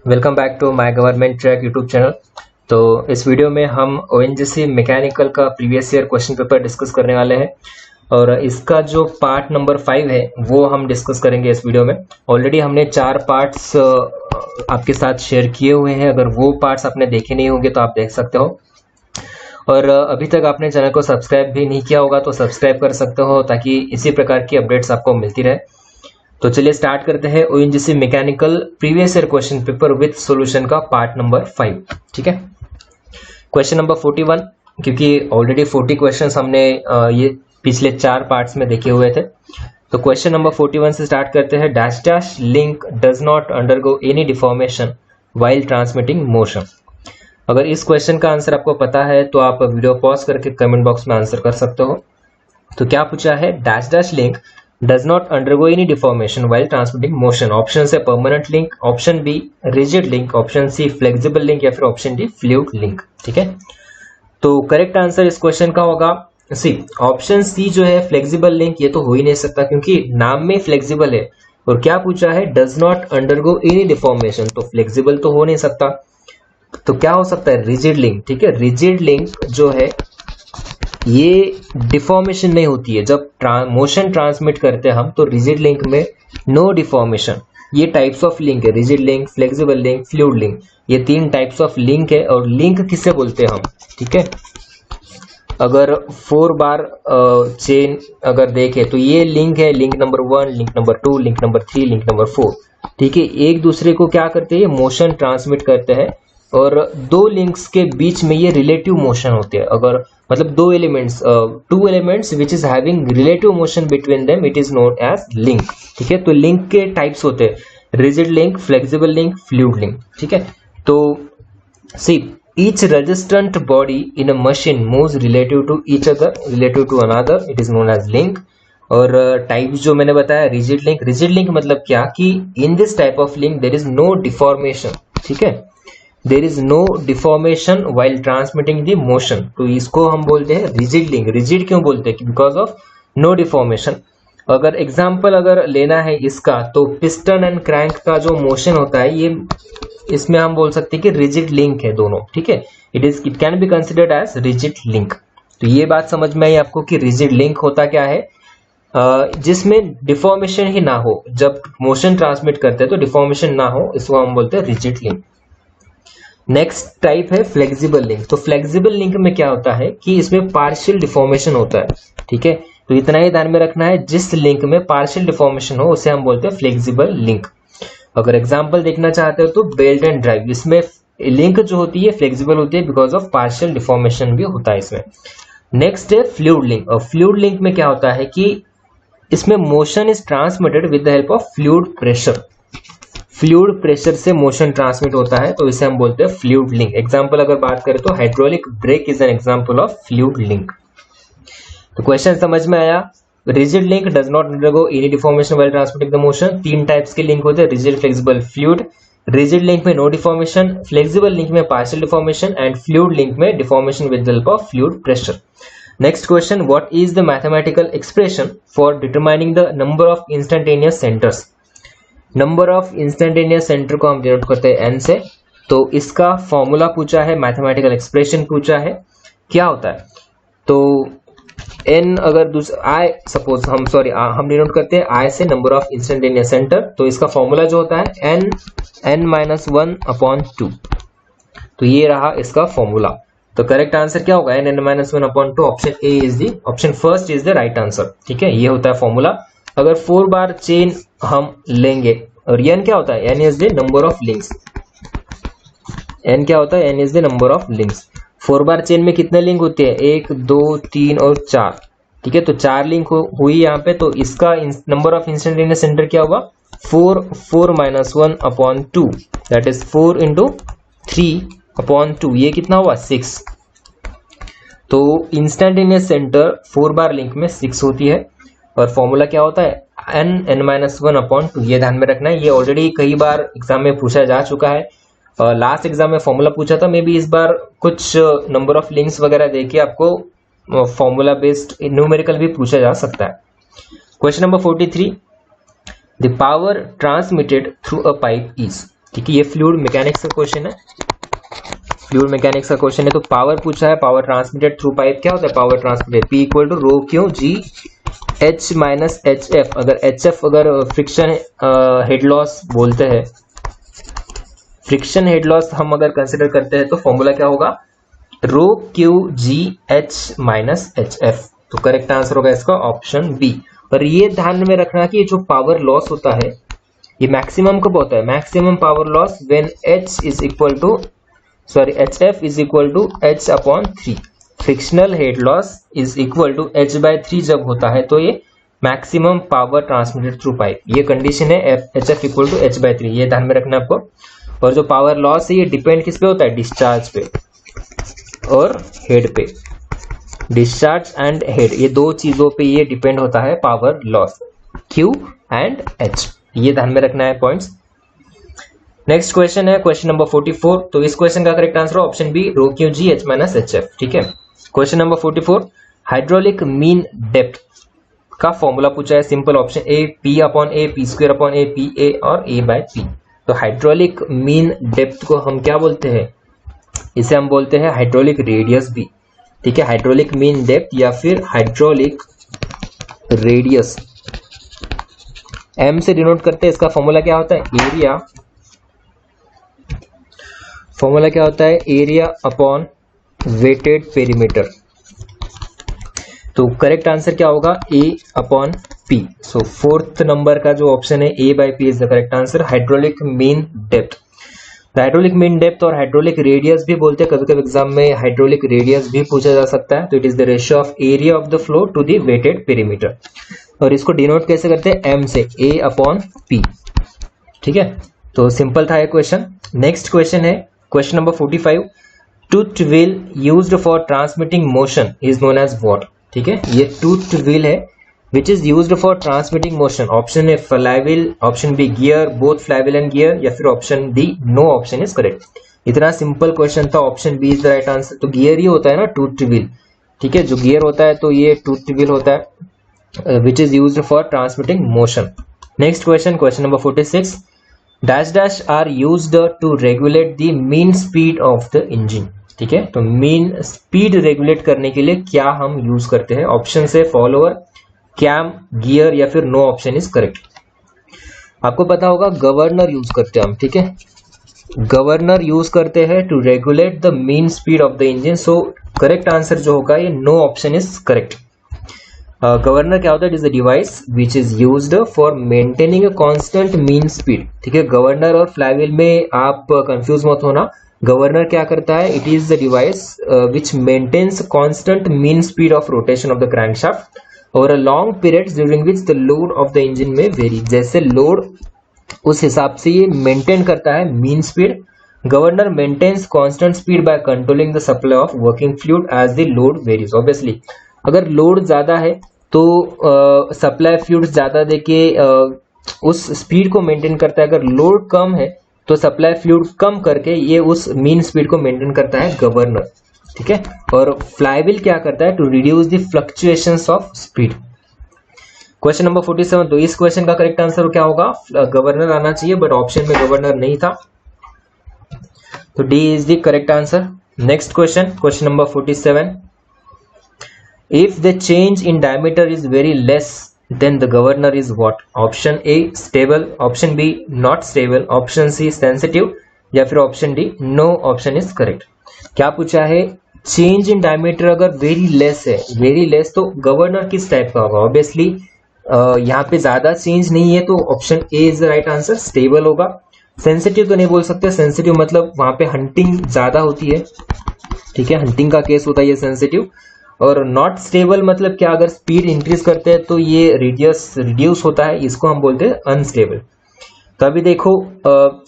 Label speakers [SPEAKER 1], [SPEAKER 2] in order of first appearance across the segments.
[SPEAKER 1] Welcome back to my government track YouTube channel. तो इस वीडियो में हम ओएनजीसी मैकेनिकल का previous year question paper discuss करने वाले हैं और इसका जो पार्ट नंबर 5 है वो हम डिस्कस करेंगे इस वीडियो में। ऑलरेडी हमने 4 पार्ट्स आपके साथ शेयर किए हुए हैं, अगर वो पार्ट्स आपने देखे नहीं होंगे तो आप देख सकते हो। और अभी तक आपने चैनल को सब्सक्राइब भी नहीं किया होगा तो सब्सक्राइब कर सकते हो ताकि इसी प्रकार की अपडेट्स आपको मिलती रहे। तो चलिए स्टार्ट करते हैं ONGC mechanical previous year question paper with solution का पार्ट नंबर 5। ठीक है, क्वेश्चन नंबर 41, क्योंकि ऑलरेडी 40 क्वेश्चंस हमने ये पिछले 4 पार्ट्स में देखे हुए थे। तो क्वेश्चन नंबर 41 से स्टार्ट करते हैं। Dash dash link does not undergo any deformation while transmitting motion. अगर इस क्वेश्चन का आंसर आपको पता है तो आप वीडियो पॉज करके कमेंट बॉक्स में आंसर कर सकते हो। तो क्या पूछा है? Dash dash link does not undergo any deformation while transmitting motion। Option है permanent link, option B rigid link, option C flexible link या फिर ऑप्शन डी फ्लूइड लिंक। ठीक है, तो करेक्ट आंसर इस क्वेश्चन का होगा सी, ऑप्शन सी जो है फ्लेक्सिबल लिंक। ये तो हो ही नहीं सकता क्योंकि नाम में फ्लेक्सिबल है और क्या पूछा है? Does not undergo any deformation, तो फ्लेक्सिबल तो हो नहीं सकता। तो क्या हो सकता है? Rigid link. ठीक है, रिजिड लिंक जो है ये डिफॉर्मेशन नहीं होती है। जब मोशन ट्रांसमिट करते हैं हम तो रिजिड लिंक में नो डिफॉर्मेशन। ये टाइप्स ऑफ लिंक है, rigid link, flexible link, fluid link, ये 3 टाइप्स ऑफ लिंक है। और लिंक किसे बोलते हैं हम? ठीक है, अगर 4 बार चेन अगर देखें तो ये लिंक है, link number 1, link number 2, link number 3, link number 4। ठीक है, एक दूसरे को क्या करते हैं? मोशन ट्रांसमिट करते हैं और 2 लिंक्स के बीच में ये रिलेटिव मोशन होते हैं। अगर मतलब 2 elements, 2 elements which is having relative motion between them, it is known as link. ठीक है, तो लिंक के टाइप्स होते हैं rigid link, flexible link, fluid link. ठीक है, तो see each resistant body in a machine moves relative to each other, relative to another, it is known as link. और टाइप्स जो मैंने बताया रिजिड लिंक, रिजिड लिंक मतलब क्या कि in this type of link there is no deformation. ठीक है, there is no deformation while transmitting the motion, तो इसको हम बोलते हैं रिजिड लिंक। रिजिड क्यों बोलते हैं? Because of no deformation. अगर एग्जांपल अगर लेना है इसका तो पिस्टन एंड क्रैंक का जो मोशन होता है ये इसमें हम बोल सकते हैं कि रिजिड लिंक है दोनों। ठीक है, it can be considered as rigid link. तो ये बात समझ में आई आपको कि रिजिड लिंक होता क्या है? जिसमें डिफॉर्मेशन ही ना हो, जब मोशन ट्रांसमिट करते हैं तो डिफॉर्मेशन ना हो, इसको हम बोलते हैं रिजिड लिंक। नेक्स्ट टाइप है फ्लेक्सिबल लिंक। तो फ्लेक्सिबल लिंक में क्या होता है कि इसमें पार्शियल डिफॉर्मेशन होता है। ठीक है, तो इतना ही ध्यान में रखना है, जिस लिंक में पार्शियल डिफॉर्मेशन हो उसे हम बोलते हैं फ्लेक्सिबल लिंक। अगर एग्जांपल देखना चाहते हो तो बेल्ट एंड ड्राइव, इसमें लिंक जो होती है फ्लेक्सिबल होती है बिकॉज ऑफ पार्शियल डिफॉर्मेशन भी होता है इसमें। नेक्स्ट है फ्लूइड लिंक। और फ्लूइड लिंक में क्या होता है कि इसमें motion is transmitted with the help of fluid pressure. Fluid pressure से मोशन ट्रांसमिट होता है तो इसे हम बोलते हैं फ्लूइड लिंक। एग्जांपल अगर बात करें तो hydraulic brake is an example of fluid link. तो क्वेश्चन समझ में आया? Rigid link does not undergo any deformation while transmitting the motion. 3 types के लिंक होते हैं, rigid, flexible, fluid. Rigid link में नो डिफॉर्मेशन, फ्लेक्सिबल लिंक में partial deformation and fluid link में deformation with the help of fluid pressure. Next question, what is the mathematical expression for determining the number of instantaneous centres. Number of instantaneous centre को हम denote करते हैं n से। तो इसका formula पूछा है, मैथमेटिकल एक्सप्रेशन पूछा है, क्या होता है? तो n अगर i सपोज हम डिनोट करते हैं i से नंबर ऑफ इंस्टेंटेनियस सेंटर, तो इसका फॉर्मूला जो होता है n-1/2। तो ये रहा इसका फॉर्मूला। तो करेक्ट आंसर क्या होगा? n-1/2। Option A is the option first is the right answer. ठीक है, ये होता है फॉर्मूला। अगर 4 बार चेन हम लेंगे और n क्या होता है? n is the number of links. n क्या होता है? n is the number of links. 4 bar chain में कितने लिंक होते हैं? 1, 2, 3 और 4। ठीक है, तो 4 लिंक हुई यहाँ पे। तो इसका नंबर ऑफ इंस्टेंटेनियस सेंटर क्या होगा? 4/1/2, दैट इज 4 इंटू 3/2। ये कितना हुआ? 6। तो इंस्टेंटेनियस सेंटर 4 बार लिंक में 6 होती है और फॉर्मूला क्या होता है? n-1/2। ये ध्यान में रखना है, ये ऑलरेडी कई बार एग्जाम में पूछा जा चुका है। लास्ट एग्जाम में फॉर्मूला पूछा था, मे बी इस बार कुछ नंबर ऑफ लिंक्स वगैरह देके आपको फॉर्मूला बेस्ड न्यूमेरिकल भी पूछा जा सकता है। Question number 43, the power transmitted through a pipe is. ठीक है, ये फ्लूइड मैकेनिक्स का क्वेश्चन है, फ्लूइड मैकेनिक्स का क्वेश्चन है। तो पावर पूछा है, पावर ट्रांसमिटेड थ्रू पाइप क्या होता है, power transmitted P equal to rho Q G H minus H F. अगर HF अगर फ्रिक्शन हेड लॉस बोलते हैं, फ्रिक्शन हेड लॉस हम अगर कंसिडर करते हैं तो फॉर्मूला क्या होगा, रो Q G H minus H F. तो करेक्ट आंसर होगा इसका ऑप्शन बी। पर ये ध्यान में रखना कि जो पावर लॉस होता है ये मैक्सिमम कब होता है, maximum power loss when H is equal to HF is equal to H upon 3। Frictional head loss is equal to H/3 जब होता है तो ये maximum power transmitted through pipe, ये कंडीशन है HF इक्वल टू H/3, ये ध्यान में रखना आपको। और जो पावर लॉस है ये डिपेंड किस पे होता है, डिस्चार्ज पे और हेड पे। डिस्चार्ज एंड हेड, ये दो चीजों पे ये डिपेंड होता है power loss, Q and H, ये ध्यान में रखना है पॉइंट्स। नेक्स्ट क्वेश्चन है क्वेश्चन नंबर 44। तो इस क्वेश्चन का करेक्ट आंसर ऑप्शन बी, रो Q G H minus H F. ठीक है, question number 44, hydraulic mean depth का फॉर्मूला पूछा है। Simple option A, P upon A, P square upon A, P A और A by P। तो hydraulic mean depth को हम क्या बोलते हैं, इसे हम बोलते हैं हाइड्रोलिक रेडियस भी। ठीक है, हाइड्रोलिक मीन डेप्थ या फिर हाइड्रोलिक रेडियस, M से डिनोट करते हैं। इसका फॉर्मूला क्या होता है, एरिया, फॉर्मूला क्या होता है, एरिया अपॉन वेटेड पेरीमीटर। तो करेक्ट आंसर क्या होगा, A upon P। So fourth number का जो ऑप्शन है A by P is the correct answer, hydraulic mean depth. Hydraulic mean depth और हाइड्रोलिक रेडियस भी बोलते हैं, कभी कभी एग्जाम में हाइड्रोलिक रेडियस भी पूछा जा सकता है। तो it is the ratio of area of the flow to the wetted perimeter. और इसको डिनोट कैसे करते हैं, M से, A अपॉन P। ठीक है, तो सिंपल था ये क्वेश्चन। नेक्स्ट क्वेश्चन है question number 45, tooth wheel used for transmitting motion is known as what. ठीक है, ये टूथ व्हील है which is used for transmitting motion. Option A flywheel, option B gear, both flywheel and gear, या फिर option D no option is correct. इतना simple question था, option B is the right answer. तो gear ही होता है ना tooth wheel. ठीक है, जो गियर होता है तो ये टूथ व्हील होता है which is used for transmitting motion. Next question, question number 46, dash dash are used to regulate the mean speed of the engine. ठीक है, तो मीन स्पीड रेगुलेट करने के लिए क्या हम यूज करते हैं, ऑप्शन से फॉलोअर, कैम, गियर, या फिर नो ऑप्शन इज करेक्ट। आपको पता होगा गवर्नर यूज करते हैं हम। ठीक है, गवर्नर यूज करते हैं to regulate the mean speed of the engine. So correct answer जो होगा ये no option is correct. Governor क्या होता है, it is the device which is used for maintaining a constant mean speed. ठीक है, गवर्नर और फ्लाईव्हील में आप कंफ्यूज मत होना। गवर्नर क्या करता है, it is the device which maintains constant mean speed of rotation of the crankshaft over a long period during which the load of the engine may vary. जैसे load उस हिसाब से ये मेंटेन करता है mean speed. Governor maintains constant speed by controlling the supply of working fluid as the load varies. Obviously अगर load ज्यादा है तो सप्लाई फ्लूइड ज्यादा देके उस स्पीड को मेंटेन करता है। अगर लोड कम है तो सप्लाई फ्लूइड कम करके ये उस मीन स्पीड को मेंटेन करता है गवर्नर। ठीक है, और फ्लाईव्हील क्या करता है, to reduce the fluctuations of speed. Question number 47, तो इस क्वेश्चन का करेक्ट आंसर क्या होगा, गवर्नर आना चाहिए बट ऑप्शन में गवर्नर नहीं था, तो D is the correct answer. Next question, question number 47, if the change in diameter is very less then the governor is what, option A stable, option B not stable, option C sensitive, या फिर option D no option is correct. क्या पूछा है, change in diameter अगर very less है, very less, तो governor किस type का होगा। ऑब्वियसली यहाँ पे ज्यादा चेंज नहीं है तो option A is the right answer, stable होगा। सेंसिटिव तो नहीं बोल सकते, सेंसिटिव मतलब वहां पे हंटिंग ज्यादा होती है। ठीक है, हंटिंग का केस होता है ये सेंसिटिव। और नॉट स्टेबल मतलब क्या, अगर स्पीड इंक्रीज करते हैं तो ये रिड्यूस होता है, इसको हम बोलते हैं अनस्टेबल। तो अभी देखो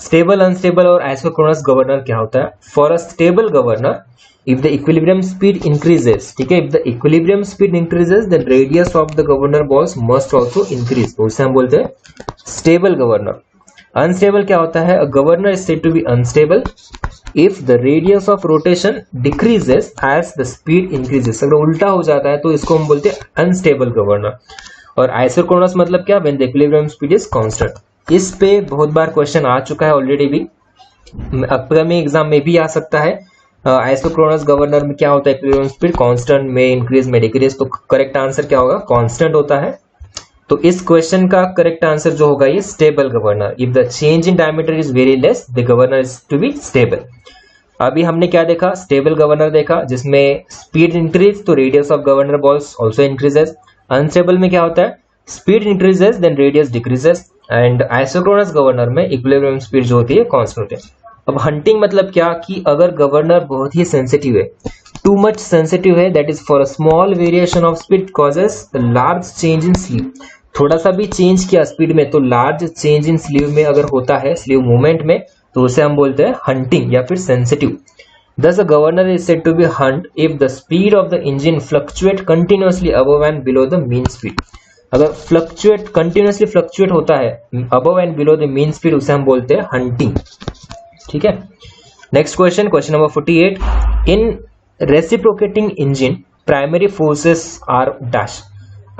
[SPEAKER 1] स्टेबल, अनस्टेबल और आइसोक्रोनस गवर्नर क्या होता है। For a stable governor if the equilibrium speed increases, ठीक है, if the equilibrium speed increases then radius of the governor balls must also increase, तो उसे हम बोलते हैं स्टेबल गवर्नर। अनस्टेबल क्या होता है, governor is said to be unstable if the radius of rotation decreases as the speed increases। अगर उल्टा हो जाता है तो इसको हम बोलते हैं unstable governor। और आइसोक्रोनस मतलब क्या, when the equilibrium speed is constant। इस पे बहुत बार क्वेश्चन आ चुका है ऑलरेडी भी, अपकमिंग एग्जाम में भी आ सकता है। आइसोक्रोनस गवर्नर में क्या होता है, इक्विलिब्रियम स्पीड कांस्टेंट में इंक्रीज में डिक्रीज, तो करेक्ट आंसर क्या होगा, कांस्टेंट होता है। तो इस क्वेश्चन का करेक्ट आंसर जो होगा ये stable governor, if the change in diameter is very less the governor is to be stable. अभी हमने क्या देखा, स्टेबल गवर्नर देखा जिसमें स्पीड इंक्रीज तो radius of governor balls also increases. Unstable में क्या होता है, speed increases then radius decreases, and isochronous governor में इक्विलिब्रियम स्पीड जो होती है कांस्टेंट है। अब हंटिंग मतलब क्या कि अगर गवर्नर बहुत ही सेंसिटिव है, टू मच सेंसिटिव है, that is for a small variation of speed causes large change in sleeve, थोड़ा सा भी चेंज किया स्पीड में तो लार्ज चेंज इन स्लीव में अगर होता है, स्लीव मूवमेंट में, तो उसे हम बोलते हैं हंटिंग या फिर sensitive. Thus a governor is said to be hunt if the speed of the engine fluctuate continuously above and below the mean speed। अगर फ्लक्चुएट कंटिन्यूसली फ्लक्चुएट होता है above and below the mean speed, उसे हम बोलते हैं hunting. ठीक है, next question, question number 48, in reciprocating engine primary forces are dash,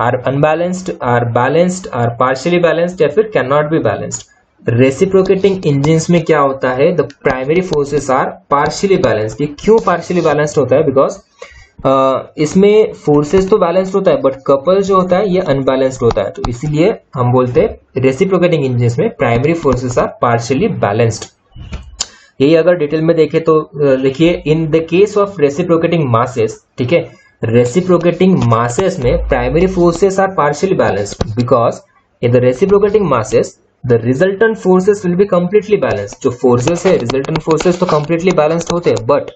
[SPEAKER 1] are unbalanced, are balanced, are partially balanced या फिर can not be balanced. Reciprocating engines में क्या होता है, the primary forces are partially balanced. ये क्यों पार्शियली बैलेंस्ड होता है, बिकॉज इसमें फोर्सेस तो बैलेंस्ड होता है बट कपल जो होता है ये अनबैलेंस्ड होता है, तो इसीलिए हम बोलते हैं रेसिप्रोकेटिंग इंजिन्स में primary forces are partially balanced. यही अगर डिटेल में देखें तो देखिए, in the case of reciprocating masses, ठीक है, रेसिप्रोकेटिंग मासेस में primary forces are partially balanced because in the reciprocating masses the resultant forces will be completely balanced. जो फोर्सेस है रिजल्टेंट फोर्सेस तो कंप्लीटली बैलेंस्ड होते हैं but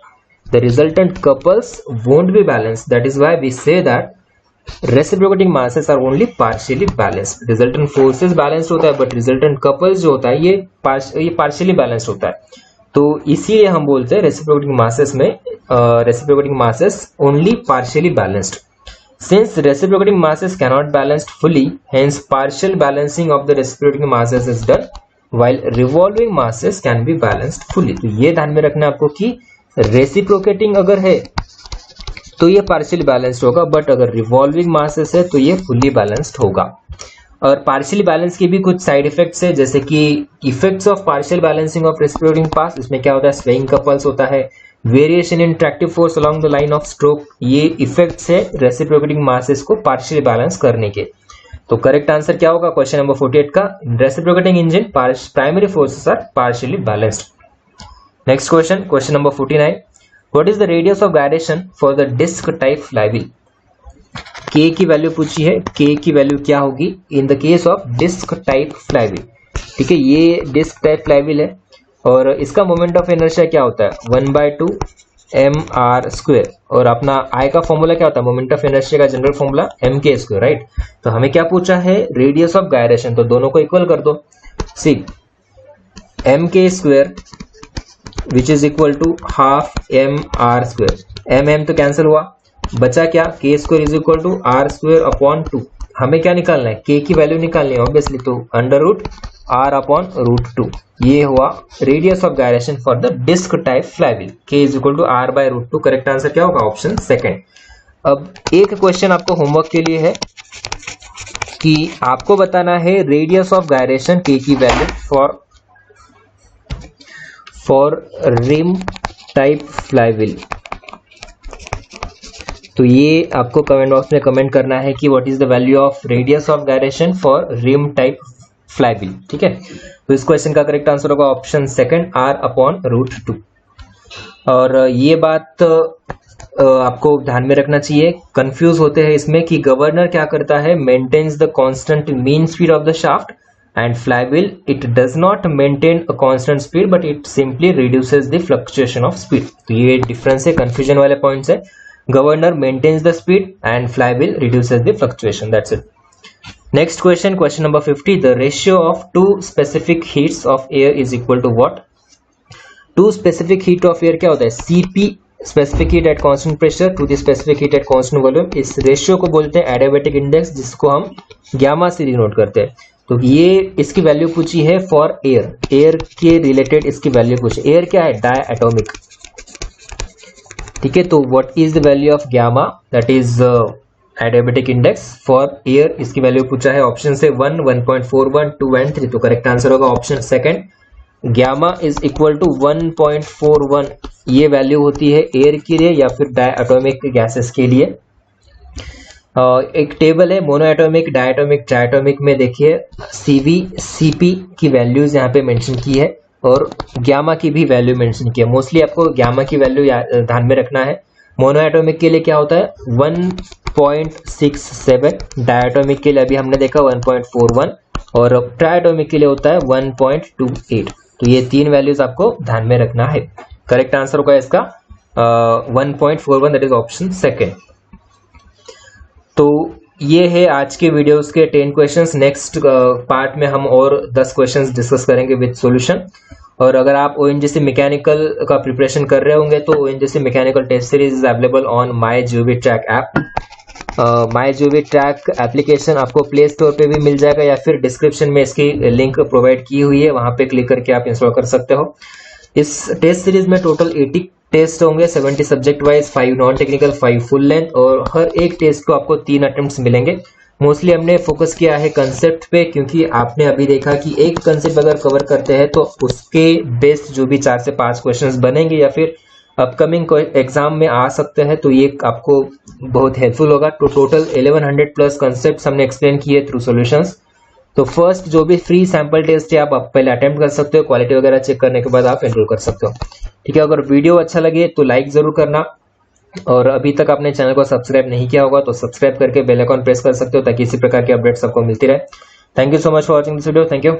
[SPEAKER 1] the resultant couples won't be balanced, that is why we say that reciprocating masses are only partially balanced। resultant forces balanced होता है but resultant couples जो होता है ये partially balanced होता है, तो इसीलिए हम बोलते हैं reciprocating masses में reciprocating masses only partially balanced। since reciprocating masses cannot balanced fully, hence partial balancing of the reciprocating masses is done while revolving masses can be balanced fully। तो ये ध्यान में रखना आपको कि रेसिप्रोकेटिंग अगर है तो ये पार्शियली बैलेंस्ड होगा बट अगर रिवॉल्विंग मासेस है तो ये फुल्ली बैलेंस्ड होगा। और पार्शियली बैलेंस के भी कुछ साइड इफेक्ट्स है, जैसे कि effects of partial balancing of reciprocating pass, इसमें क्या होता है, स्वेइंग कपल्स होता है, variation in tractive force along the line of stroke, ये इफेक्ट्स है रेसिप्रोकेटिंग मासेस को पार्शियली बैलेंस करने के। तो करेक्ट आंसर क्या होगा क्वेश्चन नंबर 48 का, reciprocating engine primary forces are partially balanced. Next question, question number 49, what is the radius of gyration for the disc type flywheel. K की value पूछी है, के की वैल्यू क्या होगी in the case of disc type flywheel. ठीक है, ये डिस्क टाइप फ्लाईव्हील है और इसका मोमेंट ऑफ इनर्शिया क्या होता है, 1/2 mr², और अपना आई का फॉर्मूला क्या होता है, मोमेंट ऑफ इनर्शिया का जनरल फॉर्मूला mk², राइट। तो हमें क्या पूछा है, रेडियस ऑफ गायरेशन, तो दोनों को इक्वल कर दो, सी mk² which is equal to half mr², mm तो कैंसिल हुआ, बचा क्या, k² is equal to r²/2। हमें क्या निकालना है, k की वैल्यू निकालनी है ऑब्वियसली, तो √r/√2, ये हुआ radius of gyration for the disc type flywheel, k is equal to r/√2। Correct answer क्या होगा, ऑप्शन सेकंड। अब एक क्वेश्चन आपको होमवर्क के लिए है कि आपको बताना है रेडियस ऑफ गायरेशन k की value for rim type flywheel. तो ये आपको कमेंट बॉक्स में कमेंट करना है कि what is the value of radius of gyration for rim type flywheel. ठीक है, तो इस क्वेश्चन का करेक्ट आंसर होगा ऑप्शन सेकंड, r/√2। और ये बात आपको ध्यान में रखना चाहिए, कंफ्यूज होते हैं इसमें कि गवर्नर क्या करता है, maintains the constant mean speed of the shaft, and flywheel it does not maintain a constant speed but it simply reduces the fluctuation of speed। तो ये डिफरेंस है, कंफ्यूजन वाले पॉइंट्स है, governor maintains the speed and flywheel reduces the fluctuation, that's it. Next question, question number 50, the ratio of two specific heats of air is equal to what. Two specific heat of air क्या होता है, Cp specific heat at constant pressure to the specific heat at constant volume. इस ratio को बोलते हैं adiabatic index, जिसको हम gamma से डिनोट करते हैं। तो ये इसकी वैल्यू पूछी है फॉर एयर, एयर के रिलेटेड इसकी वैल्यू पूछी। एयर क्या है, डायएटॉमिक। ठीक है, तो what is the value of gamma, that is adiabatic index for year, इसकी वैल्यू पूछा है ऑप्शन से 1, 1.41, 2 एंड 3। तो करेक्ट आंसर होगा option second, gamma is equal to 1.41। ये वैल्यू होती है एयर के लिए या फिर डायटोमिक गैसेस के लिए। एक टेबल है मोनो एटॉमिक, डायटोमिक, ट्राइटोमिक में देखिए सीवी सीपी की वैल्यूज यहाँ पे मेंशन की है और गामा की भी वैल्यू मेंशन की है। मोस्टली आपको गामा की वैल्यू ध्यान में रखना है। मोनो एटॉमिक के लिए क्या होता है 1.67, डायटोमिक के लिए अभी हमने देखा 1.41 और ट्राइटोमिक के लिए होता है 1.28। तो ये तीन वैल्यूज आपको ध्यान में रखना है। करेक्ट आंसर होगा इसका 1.41, दैट इज ऑप्शन सेकेंड। तो ये है आज के वीडियोस के 10 क्वेश्चंस। नेक्स्ट पार्ट में हम और 10 क्वेश्चंस डिस्कस करेंगे विद सॉल्यूशन। और अगर आप ओएनजीसी मैकेनिकल का प्रिपरेशन कर रहे होंगे तो ONGC mechanical test series is available on MyGoviTrack app. MyGoviTrack application आपको प्ले स्टोर पे भी मिल जाएगा या फिर डिस्क्रिप्शन में इसकी लिंक प्रोवाइड की हुई है, वहां पे क्लिक करके आप इंस्टॉल कर सकते हो। इस टेस्ट सीरीज में टोटल 80 टेस्ट होंगे, 70 subject wise, 5 non technical, 5 full length और हर एक टेस्ट को आपको 3 अटेम्प्ट्स मिलेंगे। मोस्टली हमने फोकस किया है कंसेप्ट पे, क्योंकि आपने अभी देखा कि एक कंसेप्ट अगर कवर करते हैं तो उसके बेस्ड जो भी 4 से 5 क्वेश्चंस बनेंगे या फिर अपकमिंग एग्जाम में आ सकते हैं, तो ये आपको बहुत हेल्पफुल होगा। तो टोटल 1100 प्लस कंसेप्ट हमने एक्सप्लेन किए थ्रू सॉल्यूशंस। तो फर्स्ट जो भी फ्री सैंपल टेस्ट है आप पहले अटेम्प्ट कर सकते हो, क्वालिटी वगैरह चेक करने के बाद आप एनरोल कर सकते हो। ठीक है, अगर वीडियो अच्छा लगे तो लाइक जरूर करना और अभी तक आपने चैनल को सब्सक्राइब नहीं किया होगा तो सब्सक्राइब करके बेल आइकॉन प्रेस कर सकते हो ताकि इसी प्रकार की अपडेट्स आपको मिलती रहे। Thank you so much for watching this video. Thank you.